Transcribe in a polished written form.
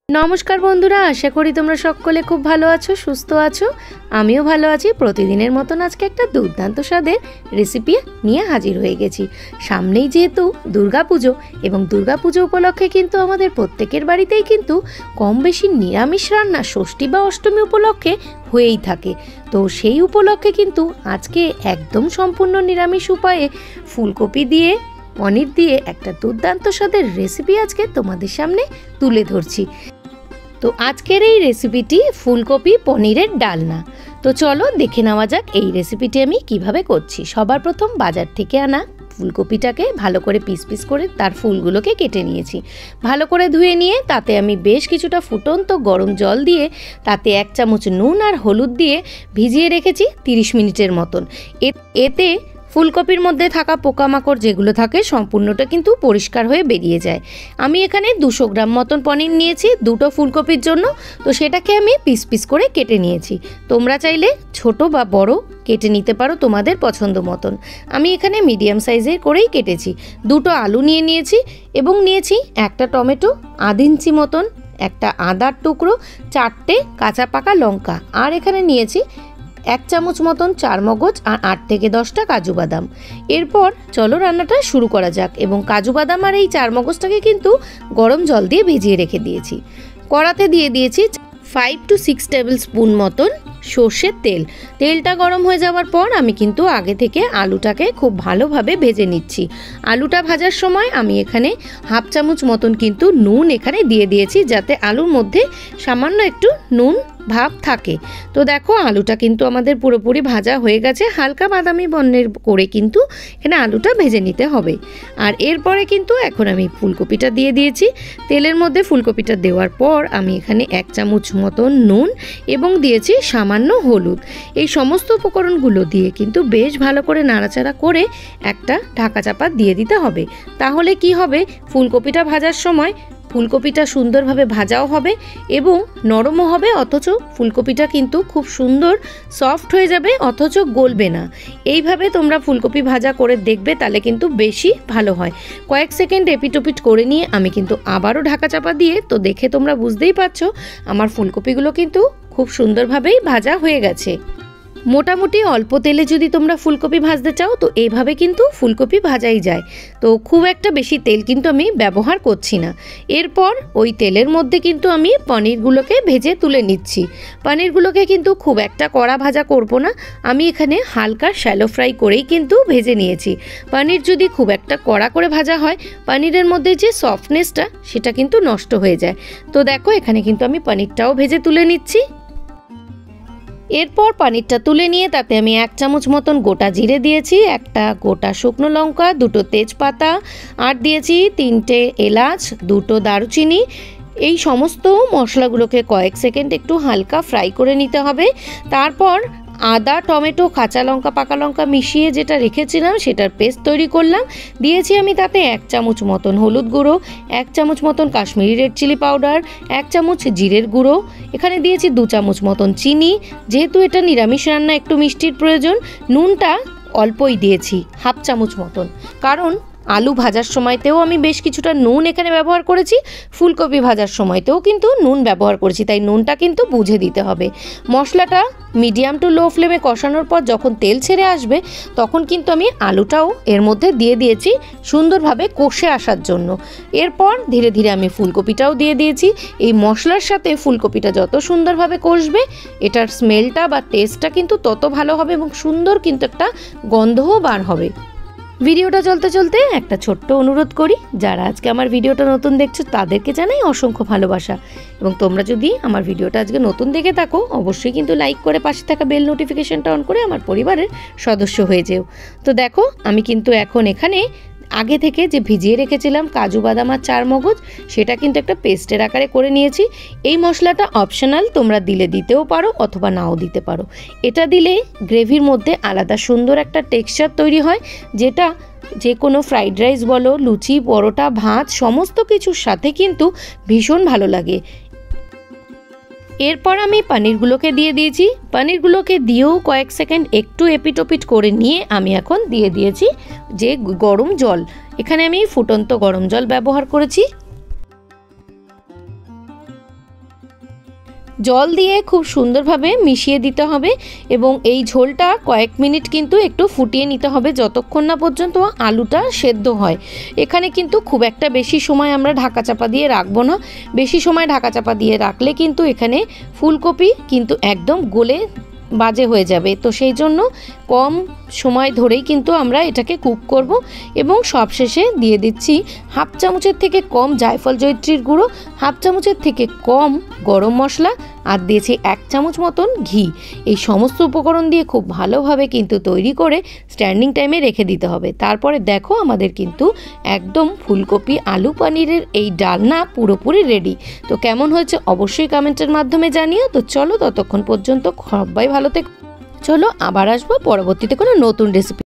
नमस्कार बंधुरा आशा करी तोमरा सकले खूब भालो आछो सुस्थ आछो आमिও भालो आछि। प्रतिदिनेर मतन आजके एकटा दुर्दान्त स्वादेर रेसिपि निये हाजिर हये गेछि। सामनेई जेहेतु दुर्गापुजो एबं दुर्गापुजो उपलक्षे किन्तु आमादेर प्रत्येकेर बाड़ीतेई किन्तु कम बेशी निरामिष रान्ना षष्ठी बा अष्टमी उपलक्षे हयेई थाके। तो सेई उपलक्षे किन्तु आजके एकदम सम्पूर्ण निरामिष उपाये फुलकपि दिये पनीर दिए एक दुर्दान्त स्वादेर रेसिपि आजके तोमादेर सामने तुले धरछि। तो आजकेर এই রেসিপিটি ফুলকপি পনিরের ডালনা। তো চলো দেখে নেওয়া যাক এই রেসিপিটি আমি কিভাবে করছি। সবার প্রথম বাজার থেকে আনা ফুলকপিটাকে ভালো করে পিস পিস করে তার ফুলগুলোকে কেটে নিয়েছি। ভালো করে ধুয়ে নিয়ে তাতে আমি বেশ কিছুটা ফুটন্ত গরম জল দিয়ে তাতে 1 চামচ নুন আর হলুদ দিয়ে ভিজিয়ে রেখেছি 30 মিনিটের মতন। এতে ফুলকপির মধ্যে থাকা পোকামাকড় যেগুলো থাকে সম্পূর্ণটা কিন্তু পরিষ্কার হয়ে বেরিয়ে যায়। আমি এখানে 200 গ্রাম মতন পনির নিয়েছি দুটো ফুলকপির জন্য। তো সেটাকে আমি পিস পিস করে কেটে নিয়েছি। তোমরা চাইলে ছোট বা বড় কেটে নিতে পারো তোমাদের পছন্দ মতন। আমি এখানে মিডিয়াম সাইজের করেই কেটেছি। দুটো আলু নিয়ে নিয়েছি এবং নিয়েছি একটা টমেটো, আধ ইঞ্চি মতন একটা আদার টুকরো, 4টে কাঁচা পাকা লঙ্কা, আর এখানে নিয়েছি 1 চামচ মতন চারমগজ আর 8 থেকে 10টা কাজু বাদাম। এরপর চলো রান্নাটা শুরু করা যাক। এবং কাজু বাদাম আর এই চারমগজটাকে কিন্তু গরম জল দিয়ে ভিজিয়ে রেখে দিয়েছি। কড়াতে দিয়ে দিয়েছি 5 to 6 টেবিল স্পুন মতন সর্ষের তেল। তেলটা গরম হয়ে যাওয়ার পর আমি কিন্তু আগে থেকে আলুটাকে খুব ভালোভাবে ভেজে নিচ্ছি। আলুটা ভাজার সময় আমি এখানে হাফ চামচ মতন কিন্তু নুন এখানে দিয়ে দিয়েছি যাতে আলুর মধ্যে সামান্য একটু নুন ভাব থাকে। তো দেখো আলুটা কিন্তু আমাদের পুরোপুরি ভাজা হয়ে গেছে। হালকা বাদামি বর্ণের করে কিন্তু এখানে আলুটা ভেজে নিতে হবে। আর এরপরে কিন্তু এখন আমি ফুলকপিটা দিয়ে দিয়েছি। তেলের মধ্যে ফুলকপিটা দেওয়ার পর আমি এখানে 1 চামচ মতন নুন এবং দিয়েছি সামান্য হলুদ। এই সমস্ত উপকরণগুলো দিয়ে কিন্তু বেশ ভালো করে নাড়াচাড়া করে একটা ঢাকা চাপা দিয়ে দিতে হবে। তাহলে কি হবে, ফুলকপিটা ভাজার সময় ফুলকপিটা সুন্দরভাবে ভাজাও হবে এবং নরমও হবে, অথচ ফুলকপিটা কিন্তু খুব সুন্দর সফট হয়ে যাবে, অথচ গলবে না। এইভাবে তোমরা ফুলকপি ভাজা করে দেখবে, তাহলে কিন্তু বেশি ভালো হয়। কয়েক সেকেন্ড এপিটোপিট করে নিয়ে আমি কিন্তু আবারও ঢাকা চাপা দিয়ে, তো দেখে তোমরা বুঝতেই পারছো আমার ফুলকপিগুলো কিন্তু খুব সুন্দরভাবেই ভাজা হয়ে গেছে। মোটামুটি অল্প তেলে যদি তোমরা ফুলকপি ভাজতে চাও তো এইভাবে কিন্তু ফুলকপি ভাজাই যায়। তো খুব একটা বেশি তেল কিন্তু আমি ব্যবহার করছি না। এরপর ওই তেলের মধ্যে কিন্তু আমি পনিরগুলোকে ভেজে তুলে নিচ্ছি। পনিরগুলোকে কিন্তু খুব একটা কড়া ভাজা করব না, আমি এখানে হালকা শ্যালো ফ্রাই করেই কিন্তু ভেজে নিয়েছি। পনির যদি খুব একটা কড়া করে ভাজা হয় পনিরের মধ্যে যে সফটনেসটা সেটা কিন্তু নষ্ট হয়ে যায়। তো দেখো এখানে কিন্তু আমি পনিরটাও ভেজে তুলে নিচ্ছি। এরপর পনিরটা তুলে নিয়ে তাতে আমি 1 চামচ মতন গোটা জিরে দিয়েছি, একটা গোটা শুকনো লঙ্কা, দুটো তেজপাতা, আর দিয়েছি 3টে এলাচ, দুটো দারুচিনি। এই সমস্ত মশলাগুলোকে কয়েক সেকেন্ড একটু হালকা ফ্রাই করে নিতে হবে। তারপর আদা, টমেটো, কাঁচা লঙ্কা, পাকা লঙ্কা মিশিয়ে যেটা রেখেছিলাম সেটার পেস্ট তৈরি করলাম। দিয়েছি আমি তাতে 1 চামচ মতন হলুদ গুঁড়ো, 1 চামচ মতন কাশ্মীরি রেড চিলি পাউডার, 1 চামচ জিরের গুঁড়ো, এখানে দিয়েছি 2 চামচ মতন চিনি। যেহেতু এটা নিরামিষ রান্না একটু মিষ্টির প্রয়োজন, নুনটা অল্পই দিয়েছি, হাফ চামচ মতন, কারণ আলু ভাজার সময়তেও আমি বেশ কিছুটা নুন এখানে ব্যবহার করেছি, ফুলকপি ভাজার সময়তেও কিন্তু নুন ব্যবহার করেছি, তাই নুনটা কিন্তু বুঝে দিতে হবে। মশলাটা মিডিয়াম টু লো ফ্লেমে কষানোর পর যখন তেল ছেড়ে আসবে তখন কিন্তু আমি আলুটাও এর মধ্যে দিয়ে দিয়েছি সুন্দরভাবে কষে আসার জন্য। এরপর ধীরে ধীরে আমি ফুলকপিটাও দিয়ে দিয়েছি। এই মশলার সাথে ফুলকপিটা যত সুন্দরভাবে কষবে এটার স্মেলটা বা টেস্টটা কিন্তু তত ভালো হবে এবং সুন্দর কিন্তু একটা গন্ধও বার হবে। ভিডিওটা চলতে চলতে একটা ছোট্ট অনুরোধ করি, যারা আজকে আমার ভিডিওটা নতুন দেখছো তাদেরকে জানাই অসংখ্য ভালোবাসা। এবং তোমরা যদি আমার ভিডিওটা আজকে নতুন দেখে থাকো অবশ্যই কিন্তু লাইক করে পাশে থাকা বেল নোটিফিকেশনটা অন করে আমার পরিবারের সদস্য হয়ে যেও। তো দেখো আমি কিন্তু এখন এখানে আগে থেকে যে ভিজিয়ে রেখেছিলাম কাজু বাদাম আর চারমগজ সেটা কিন্তু একটা পেস্টের আকারে করে নিয়েছি। এই মশলাটা অপশনাল, তোমরা দিলে দিতেও পারো অথবা নাও দিতে পারো। এটা দিলে গ্রেভির মধ্যে আলাদা সুন্দর একটা টেক্সচার তৈরি হয়, যেটা যে কোনো ফ্রাইড রাইস বলো, লুচি, পরোটা, ভাত সমস্ত কিছুর সাথে কিন্তু ভীষণ ভালো লাগে। এরপর আমি পনিরগুলোকে দিয়ে দিয়েছি। পনিরগুলোকে দিয়েও কয়েক সেকেন্ড একটু এপিটোপিট করে নিয়ে আমি এখন দিয়ে দিয়েছি যে গরম জল। এখানে আমি ফুটন্ত গরম জল ব্যবহার করেছি। জল দিয়ে খুব সুন্দরভাবে মিশিয়ে দিতে হবে এবং এই ঝোলটা কয়েক মিনিট কিন্তু একটু ফুটিয়ে নিতে হবে যতক্ষণ না পর্যন্ত আলুটা সেদ্ধ হয়। এখানে কিন্তু খুব একটা বেশি সময় আমরা ঢাকা চাপা দিয়ে রাখবো না। বেশি সময় ঢাকা চাপা দিয়ে রাখলে কিন্তু এখানে ফুলকপি কিন্তু একদম গলে বাজে হয়ে যাবে। তো সেই জন্য কম সময় ধরেই কিন্তু আমরা এটাকে কুক করব এবং সবশেষে দিয়ে দিচ্ছি হাফ চামচের থেকে কম জায়ফল জয়িত্রীর গুঁড়ো, হাফ চামচের থেকে কম গরম মশলা আর দিয়েছি 1 চামচ মতন ঘি। এই সমস্ত উপকরণ দিয়ে খুব ভালোভাবে কিন্তু তৈরি করে স্ট্যান্ডিং টাইমে রেখে দিতে হবে। তারপরে দেখো আমাদের কিন্তু একদম ফুলকপি আলু পনিরের এই ডালনা পুরোপুরি রেডি। তো কেমন হয়েছে অবশ্যই কমেন্টের মাধ্যমে জানিও। তো চলো ততক্ষণ পর্যন্ত সবাই ভালো থেকো। চলো আবার আসবো পরবর্তীতে কোনো নতুন রেসিপি।